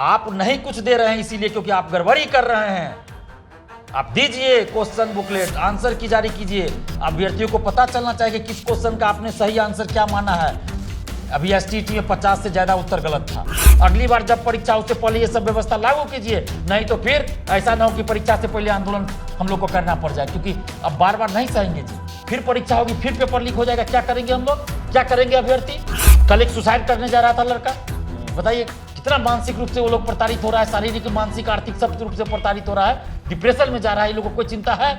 आप नहीं कुछ दे रहे हैं इसीलिए क्योंकि आप गड़बड़ी कर रहे हैं। आप दीजिए क्वेश्चन बुकलेट, आंसर की जारी कीजिए। अभ्यर्थियों को पता चलना चाहिए कि किस क्वेश्चन का आपने सही आंसर क्या माना है। अभी एसटीटी में 50 से ज्यादा उत्तर गलत था। अगली बार जब परीक्षा हो उससे पहले ये सब व्यवस्था लागू कीजिए, नहीं तो फिर ऐसा ना हो कि परीक्षा से पहले आंदोलन हम लोग को करना पड़ जाए, क्योंकि अब बार बार नहीं सहेंगे जी। फिर परीक्षा होगी, फिर पेपर लीक हो जाएगा, क्या करेंगे हम लोग, क्या करेंगे अभ्यर्थी। कल एक सुसाइड करने जा रहा था लड़का, बताइए कितना मानसिक रूप से वो लोग प्रताड़ित हो रहा है, शारीरिक मानसिक आर्थिक सब रूप से प्रताड़ित हो रहा है, डिप्रेशन में जा रहा है। इन लोगों को कोई चिंता है?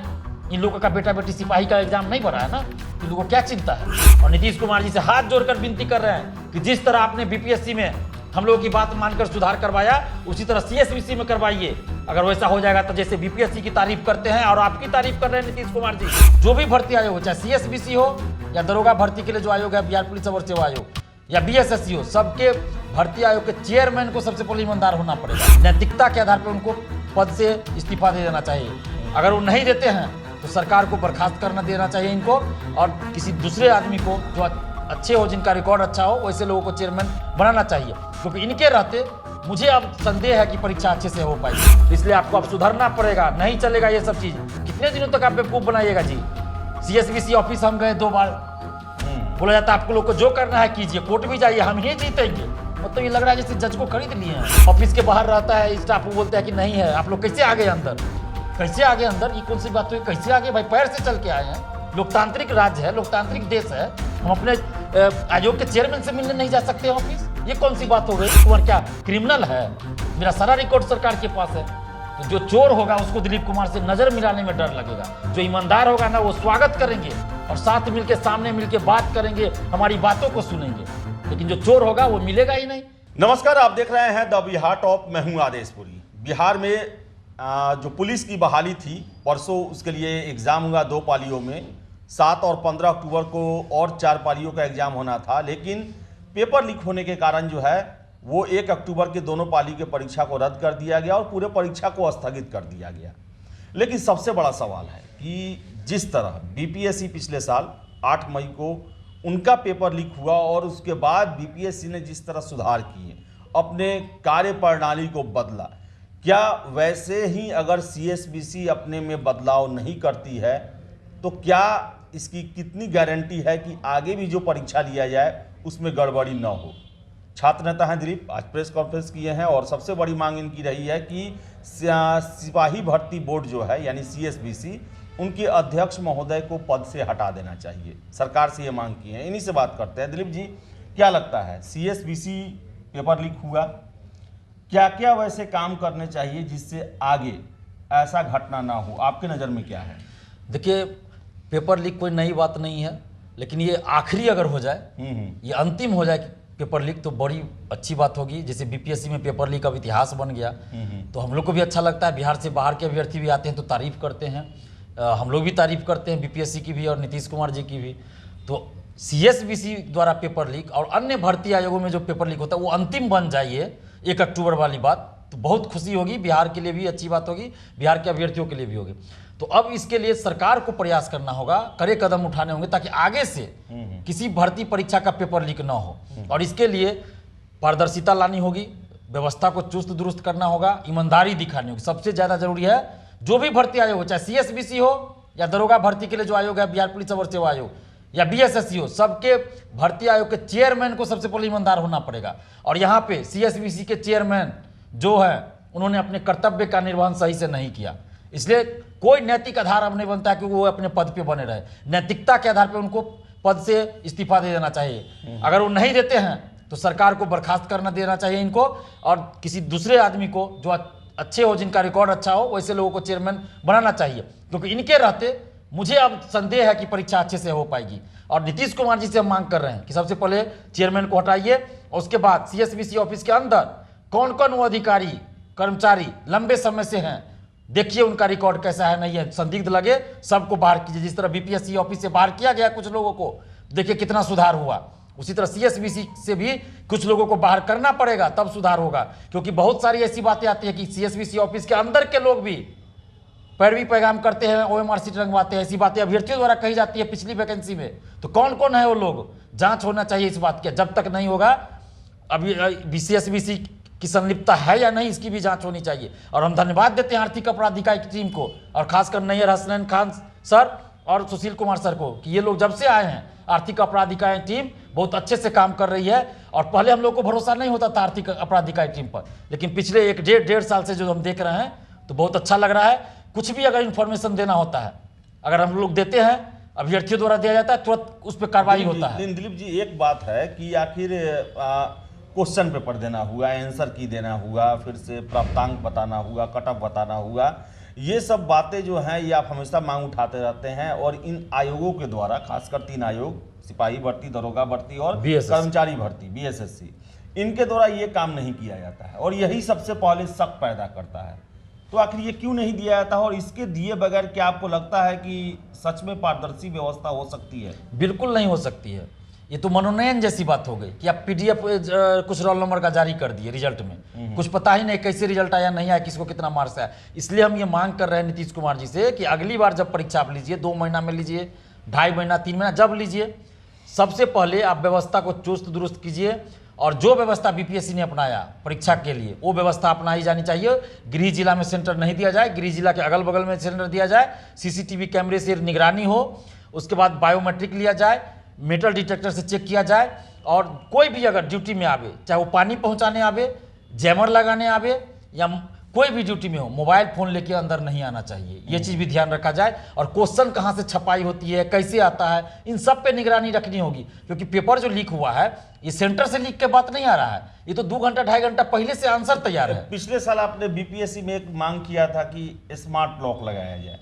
इन लोगों का बेटा बेटी सिपाही का एग्जाम नहीं भरा है ना, इन लोगों को क्या चिंता है। और नीतीश कुमार जी से हाथ जोड़कर विनती कर रहे हैं कि जिस तरह आपने बीपीएससी में हम लोगों की बात मानकर सुधार करवाया, उसी तरह सीएसबीसी में करवाइए। अगर वैसा हो जाएगा तो जैसे बीपीएससी की तारीफ करते हैं और आपकी तारीफ कर रहे हैं नीतीश कुमार जी, जो भी भर्ती आयोग हो, चाहे सीएसबीसी हो या दरोगा भर्ती के लिए जो आयोग है बिहार पुलिस अवर सेवा आयोग या बीएसएससी हो, सबके भर्ती आयोग के चेयरमैन को सबसे पहले ईमानदार होना पड़ेगा। नैतिकता के आधार पर उनको पद से इस्तीफा दे देना चाहिए। अगर वो नहीं देते हैं तो सरकार को बर्खास्त करना देना चाहिए इनको, और किसी दूसरे आदमी को जो अच्छे हो, जिनका रिकॉर्ड अच्छा हो, वैसे लोगों को चेयरमैन बनाना चाहिए। क्योंकि इनके रहते मुझे अब संदेह है कि परीक्षा अच्छे से हो पाएगी, इसलिए आपको अब सुधरना पड़ेगा। नहीं चलेगा ये सब चीज़। कितने दिनों तक आप बेवकूफ़ बनाइएगा जी। सीएसबीसी ऑफिस हम गए 2 बार, बोला जाता है आपको लोग को जो करना है कीजिए, कोर्ट भी जाइए, हम ही जीतेंगे। मतलब ये लग रहा है जैसे जज को खरीद लिए हैं। ऑफिस के बाहर रहता है स्टाफ, वो बोलते हैं कि नहीं है। आप लोग कैसे आ गए अंदर, कैसे आगे अंदर? ये कौन सी बात हुई? कैसे आगे भाई? पैर से चल के आए हैं। लोकतांत्रिक राज्य है, लोकतांत्रिक देश है, हम अपने आयोग के चेयरमैन से मिलने नहीं जा सकते ऑफिस? ये कौन सी बात हो गई? कुमार क्या क्रिमिनल है? मेरा सारा रिकॉर्ड सरकार के पास है। तो जो चोर होगा उसको दिलीप कुमार से नजर मिलाने में डर लगेगा। जो ईमानदार होगा ना, वो स्वागत करेंगे और साथ मिलके सामने मिलके बात करेंगे, हमारी बातों को सुनेंगे। लेकिन जो चोर होगा वो मिलेगा ही नहीं। नमस्कार, आप देख रहे हैं द बिहार टॉप। मैं हूं आदेशपुरी। बिहार में जो पुलिस की बहाली थी परसों, उसके लिए एग्ज़ाम हुआ 2 पालियों में। 7 और 15 अक्टूबर को और 4 पालियों का एग्ज़ाम होना था, लेकिन पेपर लीक होने के कारण जो है वो 1 अक्टूबर के दोनों पाली के परीक्षा को रद्द कर दिया गया और पूरे परीक्षा को स्थगित कर दिया गया। लेकिन सबसे बड़ा सवाल है कि जिस तरह बीपीएससी पिछले साल 8 मई को उनका पेपर लीक हुआ और उसके बाद बीपीएससी ने जिस तरह सुधार किए, अपने कार्य प्रणाली को बदला, क्या वैसे ही अगर सीएसबीसी अपने में बदलाव नहीं करती है तो क्या इसकी कितनी गारंटी है कि आगे भी जो परीक्षा लिया जाए उसमें गड़बड़ी न हो। छात्र नेता हैं दिलीप, आज प्रेस कॉन्फ्रेंस किए हैं और सबसे बड़ी मांग इनकी रही है कि सिपाही भर्ती बोर्ड जो है यानी सीएसबीसी, उनके अध्यक्ष महोदय को पद से हटा देना चाहिए। सरकार से ये मांग की है। इन्हीं से बात करते हैं। दिलीप जी, क्या लगता है, सीएसबीसी पेपर लीक हुआ, क्या क्या वैसे काम करने चाहिए जिससे आगे ऐसा घटना ना हो? आपके नज़र में क्या है? देखिए, पेपर लीक कोई नई बात नहीं है, लेकिन ये आखिरी अगर हो जाए, ये अंतिम हो जाए पेपर लीक, तो बड़ी अच्छी बात होगी। जैसे बीपीएससी में पेपर लीक अब इतिहास बन गया, तो हम लोग को भी अच्छा लगता है। बिहार से बाहर के अभ्यर्थी भी आते हैं तो तारीफ करते हैं, हम लोग भी तारीफ करते हैं बीपीएससी की भी और नीतीश कुमार जी की भी। तो सीएसबीसी द्वारा पेपर लीक और अन्य भर्ती आयोगों में जो पेपर लीक होता है वो अंतिम बन जाइए 1 अक्टूबर वाली बात, तो बहुत खुशी होगी। बिहार के लिए भी अच्छी बात होगी, बिहार के अभ्यर्थियों के लिए भी होगी। तो अब इसके लिए सरकार को प्रयास करना होगा, कड़े कदम उठाने होंगे ताकि आगे से किसी भर्ती परीक्षा का पेपर लीक ना हो। और इसके लिए पारदर्शिता लानी होगी, व्यवस्था को चुस्त दुरुस्त करना होगा, ईमानदारी दिखानी होगी। सबसे ज़्यादा जरूरी है जो भी भर्ती आयोग हो, चाहे सीएसबीसी हो या दरोगा भर्ती के लिए जो आयोग है बिहार पुलिस अवर सेवा आयोग या बीएसएससी हो, सबके भर्ती आयोग के चेयरमैन को सबसे पहले ईमानदार होना पड़ेगा। और यहाँ पे सीएसबीसी के चेयरमैन जो है उन्होंने अपने कर्तव्य का निर्वहन सही से नहीं किया, इसलिए कोई नैतिक आधार अब नहीं बनता है कि वो अपने पद पे बने रहे। नैतिकता के आधार पे उनको पद से इस्तीफा दे देना चाहिए। अगर वो नहीं देते हैं तो सरकार को बर्खास्त करना देना चाहिए इनको, और किसी दूसरे आदमी को जो अच्छे हो, जिनका रिकॉर्ड अच्छा हो, वैसे लोगों को चेयरमैन बनाना चाहिए। क्योंकि इनके रहते मुझे अब संदेह है कि परीक्षा अच्छे से हो पाएगी। और नीतीश कुमार जी से हम मांग कर रहे हैं कि सबसे पहले चेयरमैन को हटाइए और उसके बाद सीएसबीसी ऑफिस के अंदर कौन कौन वो अधिकारी कर्मचारी लंबे समय से हैं, देखिए उनका रिकॉर्ड कैसा है, नहीं है, संदिग्ध लगे सबको बाहर कीजिए। जिस तरह बीपीएससी ऑफिस से बाहर किया गया कुछ लोगों को, देखिए कितना सुधार हुआ, उसी तरह सीएसबीसी से भी कुछ लोगों को बाहर करना पड़ेगा, तब सुधार होगा। क्योंकि बहुत सारी ऐसी बातें आती है कि सीएसबीसी ऑफिस के अंदर के लोग भी पैरवी पैगाम करते हैं, ओएमआर सीट रंगवाते हैं, ऐसी बातें अभ्यर्थियों द्वारा कही जाती है पिछली वैकेंसी में। तो कौन कौन है वो लोग, जांच होना चाहिए इस बात की। जब तक नहीं होगा, अभी सीएसबीसी की संलिप्तता है या नहीं, इसकी भी जांच होनी चाहिए। और हम धन्यवाद देते हैं आर्थिक अपराध इकाई की टीम को और खासकर नैयर हसनैन खान सर और सुशील कुमार सर को कि ये लोग जब से आए हैं आर्थिक अपराध इकाई टीम बहुत अच्छे से काम कर रही है। और पहले हम लोग को भरोसा नहीं होता था आर्थिक अपराध इकाई टीम पर, लेकिन पिछले एक डेढ़ साल से जो हम देख रहे हैं तो बहुत अच्छा लग रहा है। कुछ भी अगर इन्फॉर्मेशन देना होता है, अगर हम लोग देते हैं, अभ्यर्थियों द्वारा दिया जाता है, तुरंत उस पर कार्रवाई होता है। दिलीप जी, एक बात है कि आखिर क्वेश्चन पेपर देना हुआ, आंसर की देना हुआ, फिर से प्राप्तांक बताना हुआ, कट ऑफ बताना हुआ, ये सब बातें जो हैं ये आप हमेशा मांग उठाते रहते हैं। और इन आयोगों के द्वारा, खासकर 3 आयोग, सिपाही भर्ती, दरोगा भर्ती और कर्मचारी भर्ती BSSC, इनके द्वारा ये काम नहीं किया जाता है और यही सबसे पहले शक पैदा करता है। तो आखिर ये क्यों नहीं दिया जाता है और इसके दिए बगैर क्या आपको लगता है कि सच में पारदर्शी व्यवस्था हो सकती है? बिल्कुल नहीं हो सकती है। ये तो मनोनयन जैसी बात हो गई कि आप PDF कुछ रोल नंबर का जारी कर दिए, रिजल्ट में कुछ पता ही नहीं कैसे रिजल्ट आया, नहीं आया, किसको कितना मार्क्स आया। इसलिए हम ये मांग कर रहे हैं नीतीश कुमार जी से कि अगली बार जब परीक्षा आप लीजिए, 2 महीना में लीजिए, 2.5 महीना, 3 महीना, जब लीजिए, सबसे पहले आप व्यवस्था को चुस्त दुरुस्त कीजिए। और जो व्यवस्था BPSC ने अपनाया परीक्षा के लिए वो व्यवस्था अपनाई जानी चाहिए। गृह जिला में सेंटर नहीं दिया जाए, गृह जिला के अगल बगल में सेंटर दिया जाए, CCTV कैमरे से निगरानी हो, उसके बाद बायोमेट्रिक लिया जाए, मेटल डिटेक्टर से चेक किया जाए। और कोई भी अगर ड्यूटी में आवे, चाहे वो पानी पहुंचाने आवे, जैमर लगाने आवे या कोई भी ड्यूटी में हो, मोबाइल फोन लेके अंदर नहीं आना चाहिए। ये चीज़ भी ध्यान रखा जाए। और क्वेश्चन कहाँ से छपाई होती है, कैसे आता है, इन सब पे निगरानी रखनी होगी। क्योंकि पेपर जो लीक हुआ है ये सेंटर से लीक के बात नहीं आ रहा है, ये तो 2 घंटा 2.5 घंटा पहले से आंसर तैयार है। पिछले साल आपने BPSC में एक मांग किया था कि स्मार्ट लॉक लगाया जाए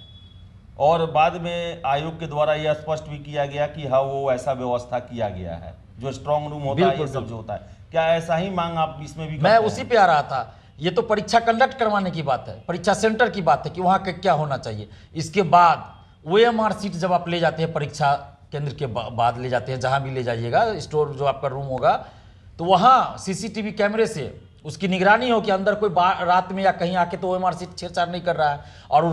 और बाद में आयोग के द्वारा यह स्पष्ट भी किया गया कि हाँ वो ऐसा व्यवस्था किया गया है, जो स्ट्रांग रूम होता है, ये सब जो होता है। क्या ऐसा ही मांग आप इसमें भी? मैं उसी पे आ रहा था। ये तो परीक्षा कंडक्ट करवाने की बात है, परीक्षा सेंटर की बात है कि वहाँ क्या होना चाहिए। इसके बाद OMR सीट जब आप ले जाते हैं परीक्षा केंद्र के बाद ले जाते हैं, जहाँ भी ले जाइएगा, स्टोर जो आपका रूम होगा, तो वहाँ CCTV कैमरे से उसकी निगरानी हो कि अंदर कोई रात में या कहीं आके तो OMR सीट छेड़छाड़ नहीं कर रहा है। और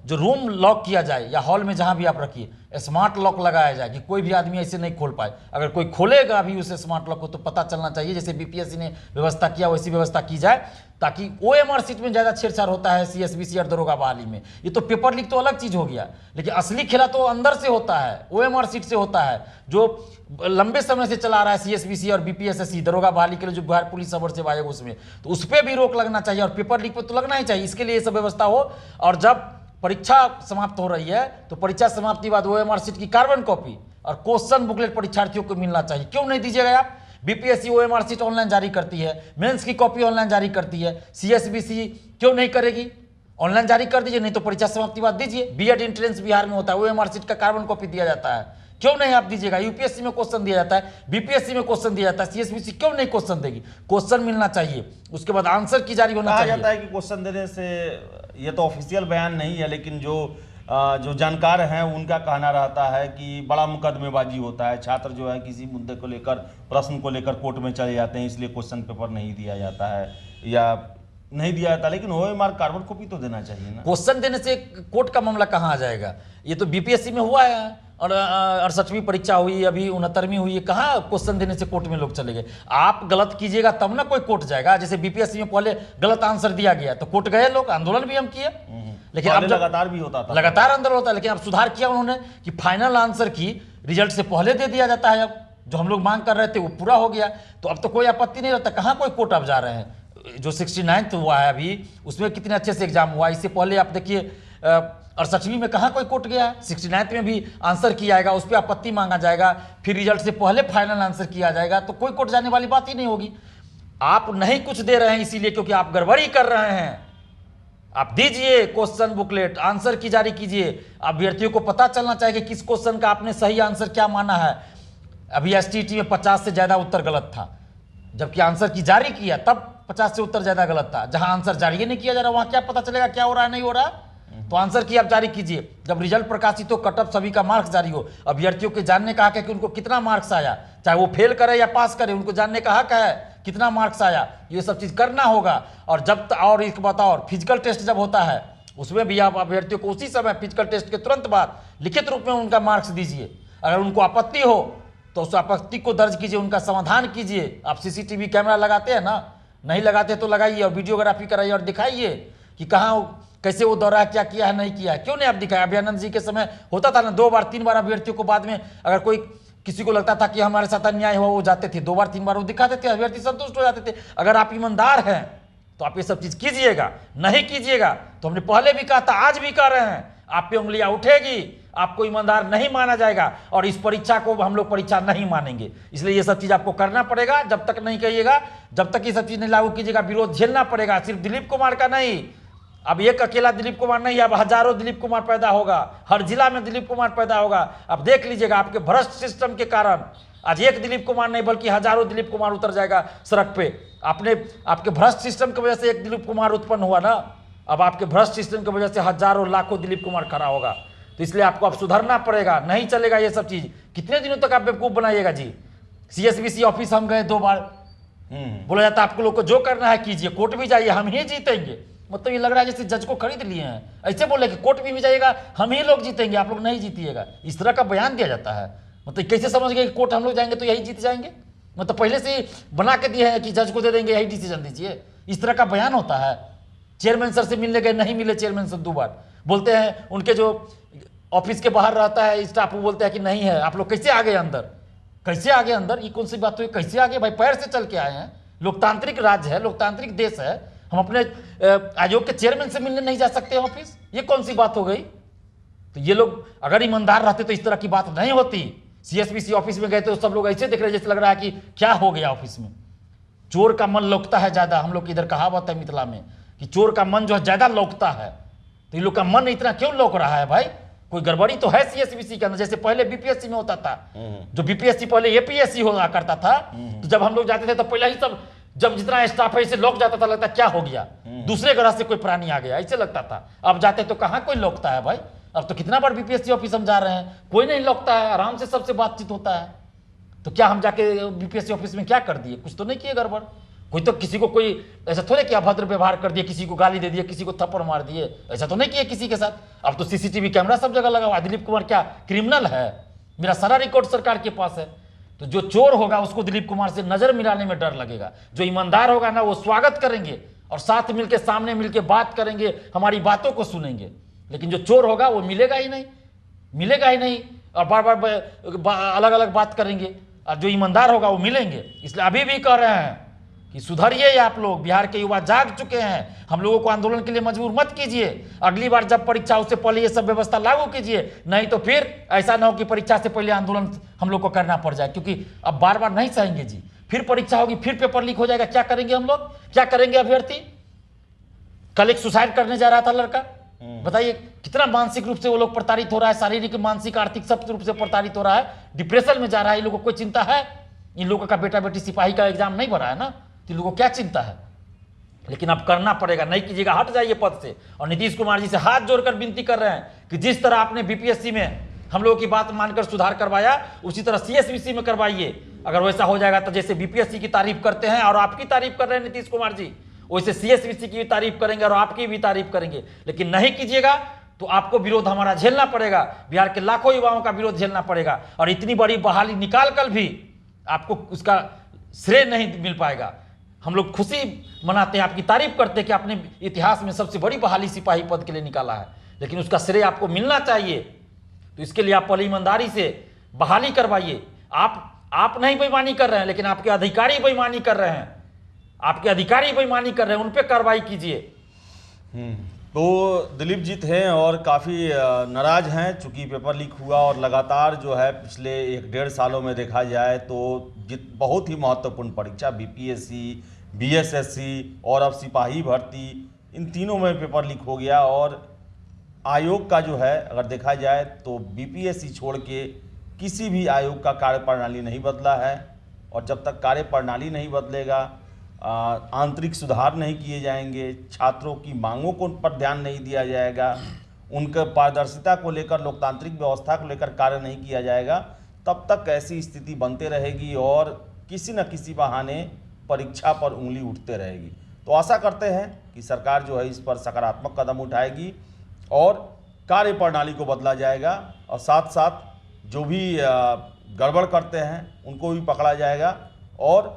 जो रूम लॉक किया जाए या हॉल में जहाँ भी आप रखिए, स्मार्ट लॉक लगाया जाए कि कोई भी आदमी ऐसे नहीं खोल पाए। अगर कोई खोलेगा भी उसे स्मार्ट लॉक को तो पता चलना चाहिए, जैसे BPSC ने व्यवस्था किया वैसी व्यवस्था की जाए, ताकि OMR सीट में ज़्यादा छेड़छाड़ होता है CSBC और दरोगा बहाली में। ये तो पेपर लीक तो अलग चीज़ हो गया, लेकिन असली खेला तो अंदर से होता है, OMR सीट से होता है, जो लंबे समय से चला रहा है CSBC और BPSSC दरोगा बहाली के लिए, जो बिहार पुलिस सब से आयोग उसमें, तो उस पर भी रोक लगना चाहिए और पेपर लीक पर तो लगना ही चाहिए। इसके लिए ये सब व्यवस्था हो। और जब परीक्षा समाप्त हो रही है तो परीक्षा समाप्ति बाद OMR सीट की कार्बन कॉपी और क्वेश्चन बुकलेट परीक्षार्थियों को मिलना चाहिए। क्यों नहीं दीजिएगा आप? BPSC OMR सीट ऑनलाइन जारी करती है, मेंस की कॉपी ऑनलाइन जारी करती है, CSBC क्यों नहीं करेगी? ऑनलाइन जारी कर दीजिए, नहीं तो परीक्षा समाप्ति बाद दीजिए। B.Ed एंट्रेंस बिहार में होता है, OMR सीट का कार्बन कॉपी दिया जाता है, क्यों नहीं आप दीजिएगा? UPSC में क्वेश्चन दिया जाता है, BPSC में क्वेश्चन दिया जाता है, CSBC क्यों नहीं क्वेश्चन देगी? क्वेश्चन मिलना चाहिए, उसके बाद आंसर की जारी होना चाहिए। कहा जाता है कि क्वेश्चन देने से, ये तो ऑफिशियल बयान नहीं है, लेकिन जो जानकार हैं उनका कहना रहता है कि बड़ा मुकदमेबाजी होता है, छात्र जो है किसी मुद्दे को लेकर, प्रश्न को लेकर कोर्ट में चले जाते हैं, इसलिए क्वेश्चन पेपर नहीं दिया जाता है या नहीं दिया जाता। लेकिन OMR कार्बन कॉपी तो देना चाहिए ना। क्वेश्चन देने से कोर्ट का मामला कहाँ आ जाएगा? ये तो BPSC में हुआ है और 68वीं परीक्षा हुई, अभी 69वीं हुई है, कहाँ क्वेश्चन देने से कोर्ट में लोग चले गए? आप गलत कीजिएगा तब ना कोई कोर्ट जाएगा। जैसे BPSC में पहले गलत आंसर दिया गया तो कोर्ट गए लोग, आंदोलन भी हम किए, लेकिन अब लगातार भी होता था, लगातार आंदोलन होता है। लेकिन अब सुधार किया उन्होंने कि फाइनल आंसर की रिजल्ट से पहले दे दिया जाता है। अब जो हम लोग मांग कर रहे थे वो पूरा हो गया, तो अब तो कोई आपत्ति नहीं रहता। कहाँ कोई कोर्ट अब जा रहे हैं? जो 69th हुआ है अभी, उसमें कितने अच्छे से एग्जाम हुआ। इससे पहले आप देखिए 68वीं में कहाँ कोई कोर्ट गया? 69th में भी आंसर किया जाएगा, उस पर आपत्ति मांगा जाएगा, फिर रिजल्ट से पहले फाइनल आंसर किया जाएगा, तो कोई कोर्ट जाने वाली बात ही नहीं होगी। आप नहीं कुछ दे रहे हैं इसीलिए क्योंकि आप गड़बड़ी कर रहे हैं। आप दीजिए क्वेश्चन बुकलेट, आंसर की जारी कीजिए, अभ्यर्थियों को पता चलना चाहिए कि किस क्वेश्चन का आपने सही आंसर क्या माना है। अभी STT में 50 से ज़्यादा उत्तर गलत था, जबकि आंसर की जारी किया तब 50 से उत्तर ज़्यादा गलत था। जहां आंसर जारी नहीं किया जा रहा वहां क्या पता चलेगा क्या हो रहा है नहीं हो रहा? तो आंसर की आप जारी कीजिए। जब रिजल्ट प्रकाशित हो, कटअप सभी का मार्क्स जारी हो, अभ्यर्थियों के जानने का हक है कि उनको कितना मार्क्स आया, चाहे वो फेल करे या पास करे, उनको जानने का हक है कितना मार्क्स आया। ये सब चीज़ करना होगा। और जब और एक बात और, फिजिकल टेस्ट जब होता है उसमें भी आप अभ्यर्थियों को उसी समय फिजिकल टेस्ट के तुरंत बाद लिखित रूप में उनका मार्क्स दीजिए। अगर उनको आपत्ति हो तो उस आपत्ति को दर्ज कीजिए, उनका समाधान कीजिए। आप CCTV कैमरा लगाते हैं ना, नहीं लगाते तो लगाइए और वीडियोग्राफी कराइए और दिखाइए कि कहाँ कैसे वो दौरा है, क्या किया है, नहीं किया है। क्यों नहीं आप दिखाया? अभयानंद जी के समय होता था ना, 2 बार 3 बार अभ्यर्थियों को बाद में अगर कोई किसी को लगता था कि हमारे साथ अन्याय हुआ, वो जाते थे 2 बार 3 बार, वो दिखाते थे, अभ्यर्थी संतुष्ट हो जाते थे। अगर आप ईमानदार हैं तो आप ये सब चीज कीजिएगा, नहीं कीजिएगा तो हमने पहले भी कहा था, आज भी कह रहे हैं, आप पे उंगलियां उठेगी, आपको ईमानदार नहीं माना जाएगा और इस परीक्षा को हम लोग परीक्षा नहीं मानेंगे। इसलिए ये सब चीज आपको करना पड़ेगा। जब तक नहीं कहिएगा, जब तक ये सब चीज नहीं लागू कीजिएगा, विरोध झेलना पड़ेगा। सिर्फ दिलीप कुमार का नहीं, अब एक अकेला दिलीप कुमार नहीं, अब हजारों दिलीप कुमार पैदा होगा, हर जिला में दिलीप कुमार पैदा होगा। अब देख लीजिएगा, आपके भ्रष्ट सिस्टम के कारण आज एक दिलीप कुमार नहीं बल्कि हजारों दिलीप कुमार उतर जाएगा सड़क पे। आपके भ्रष्ट सिस्टम की वजह से एक दिलीप कुमार उत्पन्न हुआ ना, अब आपके भ्रष्ट सिस्टम की वजह से हजारों लाखों दिलीप कुमार खड़ा होगा। तो इसलिए आपको अब सुधरना पड़ेगा, नहीं चलेगा ये सब चीज। कितने दिनों तक आप बेवकूफ बनाइएगा जी? CSBC ऑफिस हम गए 2 बार, बोला जाता है आपको लोग को जो करना है कीजिए, कोर्ट भी जाइए, हम ही जीतेंगे। मतलब ये लग रहा है जैसे जज को खरीद लिए हैं, ऐसे बोले कि कोर्ट भी जाइएगा, हम ही लोग जीतेंगे, आप लोग नहीं जीतिएगा। इस तरह का बयान दिया जाता है। मतलब कैसे समझ गए कि कोर्ट हम लोग जाएंगे तो यही जीत जाएंगे? मतलब पहले से ही बना के दिए हैं कि जज को दे देंगे, यही डिसीजन दीजिए। इस तरह का बयान होता है। चेयरमैन सर से मिलने गए, नहीं मिले चेयरमैन सर 2 बार। बोलते हैं उनके जो ऑफिस के बाहर रहता है स्टाफ, वो बोलते हैं कि नहीं है। आप लोग कैसे आ गए अंदर? कैसे आ गए अंदर? ये कौन सी बात हुई? कैसे आ गए भाई? पैर से चल के आए हैं। लोकतांत्रिक राज्य है, लोकतांत्रिक देश है, हम अपने आयोग के चेयरमैन से मिलने नहीं जा सकते ऑफिस? ये कौन सी बात हो गई? तो ये लोग अगर ईमानदार रहते तो इस तरह की बात नहीं होती। CSBC ऑफिस में गए तो सब लोग ऐसे देख रहे जैसे लग रहा है कि क्या हो गया ऑफिस में। चोर का मन लौकता है ज्यादा, हम लोग की इधर कहावत है मिथिला में कि चोर का मन जो है ज्यादा लौकता है। तो ये लोग का मन इतना क्यों लौक रहा है भाई? कोई गड़बड़ी तो है CSBC के अंदर। जैसे पहले BPSC में होता था, जो BPSC पहले APSC हुआ करता था, तो जब हम लोग जाते थे तो पहले ही सब, जब जितना स्टाफ है इसे लौक जाता था, लगता क्या हो गया, दूसरे ग्रह से कोई प्राणी आ गया, ऐसे लगता था। अब जाते तो कहाँ कोई लौकता है भाई? अब तो कितना बार BPSC ऑफिस हम जा रहे हैं, कोई नहीं लौकता है, आराम से सबसे बातचीत होता है। तो क्या हम जाके BPSC ऑफिस में क्या कर दिए? कुछ तो नहीं किए गड़बड़। कोई तो किसी को कोई ऐसा थोड़े कि अभद्र व्यवहार कर दिए, किसी को गाली दे दिए, किसी को थप्पड़ मार दिए, ऐसा तो नहीं किए किसी के साथ। अब तो CCTV कैमरा सब जगह लगा हुआ। दिलीप कुमार क्या क्रिमिनल है? मेरा सारा रिकॉर्ड सरकार के पास है। तो जो चोर होगा उसको दिलीप कुमार से नजर मिलाने में डर लगेगा। जो ईमानदार होगा ना, वो स्वागत करेंगे और साथ मिलके, सामने मिलके बात करेंगे, हमारी बातों को सुनेंगे। लेकिन जो चोर होगा वो मिलेगा ही नहीं, मिलेगा ही नहीं, और बार बार अलग अलग बात करेंगे। और जो ईमानदार होगा वो मिलेंगे। इसलिए अभी भी कह रहे हैं कि सुधरिए आप लोग। बिहार के युवा जाग चुके हैं, हम लोगों को आंदोलन के लिए मजबूर मत कीजिए। अगली बार जब परीक्षा उससे पहले ये सब व्यवस्था लागू कीजिए, नहीं तो फिर ऐसा ना हो कि परीक्षा से पहले आंदोलन हम लोग को करना पड़ जाए। क्योंकि अब बार बार नहीं सहेंगे जी, फिर परीक्षा होगी, फिर पेपर लीक हो जाएगा, क्या करेंगे हम लोग? क्या करेंगे अभ्यर्थी? कल एक सुसाइड करने जा रहा था लड़का, बताइए कितना मानसिक रूप से वो लोग प्रताड़ित हो रहा है, शारीरिक, मानसिक, आर्थिक सब रूप से प्रताड़ित हो रहा है, डिप्रेशन में जा रहा है। इन लोगों को कोई चिंता है? इन लोगों का बेटा बेटी सिपाही का एग्जाम नहीं भरा है ना, तो इन लोगों को क्या चिंता है? लेकिन अब करना पड़ेगा, नहीं कीजिएगा हट जाइए पद से। और नीतीश कुमार जी से हाथ जोड़कर विनती कर रहे हैं कि जिस तरह आपने BPSC में हम लोगों की बात मानकर सुधार करवाया, उसी तरह CSBC में करवाइए। अगर वैसा हो जाएगा तो जैसे BPSC की तारीफ करते हैं और आपकी तारीफ कर रहे हैं नीतीश कुमार जी, वैसे CSBC की भी तारीफ करेंगे और आपकी भी तारीफ करेंगे। लेकिन नहीं कीजिएगा तो आपको विरोध हमारा झेलना पड़ेगा, बिहार के लाखों युवाओं का विरोध झेलना पड़ेगा। और इतनी बड़ी बहाली निकाल कर भी आपको उसका श्रेय नहीं मिल पाएगा। हम लोग खुशी मनाते हैं, आपकी तारीफ करते हैं कि आपने इतिहास में सबसे बड़ी बहाली सिपाही पद के लिए निकाला है, लेकिन उसका श्रेय आपको मिलना चाहिए। तो इसके लिए आप पहले ईमानदारी से बहाली करवाइए। आप नहीं बेईमानी कर रहे हैं, लेकिन आपके अधिकारी बेईमानी कर रहे हैं, आपके अधिकारी बेईमानी कर रहे हैं, उन पर कार्रवाई कीजिए। तो दिलीप जी थे और काफ़ी नाराज हैं चूँकि पेपर लीक हुआ और लगातार जो है पिछले 1-1.5 सालों में देखा जाए तो बहुत ही महत्वपूर्ण परीक्षा BPSC, BSSC और अब सिपाही भर्ती, इन तीनों में पेपर लीक हो गया। और आयोग का जो है अगर देखा जाए तो BPSC छोड़ के किसी भी आयोग का कार्यप्रणाली नहीं बदला है। और जब तक कार्यप्रणाली नहीं बदलेगा, आंतरिक सुधार नहीं किए जाएंगे, छात्रों की मांगों को पर ध्यान नहीं दिया जाएगा, उनके पारदर्शिता को लेकर, लोकतांत्रिक व्यवस्था को लेकर कार्य नहीं किया जाएगा, तब तक ऐसी स्थिति बनते रहेगी और किसी न किसी बहाने परीक्षा पर उंगली उठते रहेगी। तो आशा करते हैं कि सरकार जो है इस पर सकारात्मक कदम उठाएगी और कार्यप्रणाली को बदला जाएगा और साथ साथ जो भी गड़बड़ करते हैं उनको भी पकड़ा जाएगा और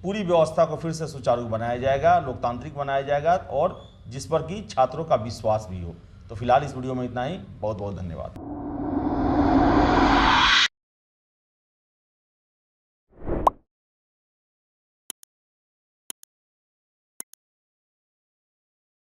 पूरी व्यवस्था को फिर से सुचारू बनाया जाएगा, लोकतांत्रिक बनाया जाएगा और जिस पर कि छात्रों का विश्वास भी हो। तो फिलहाल इस वीडियो में इतना ही। बहुत बहुत धन्यवाद।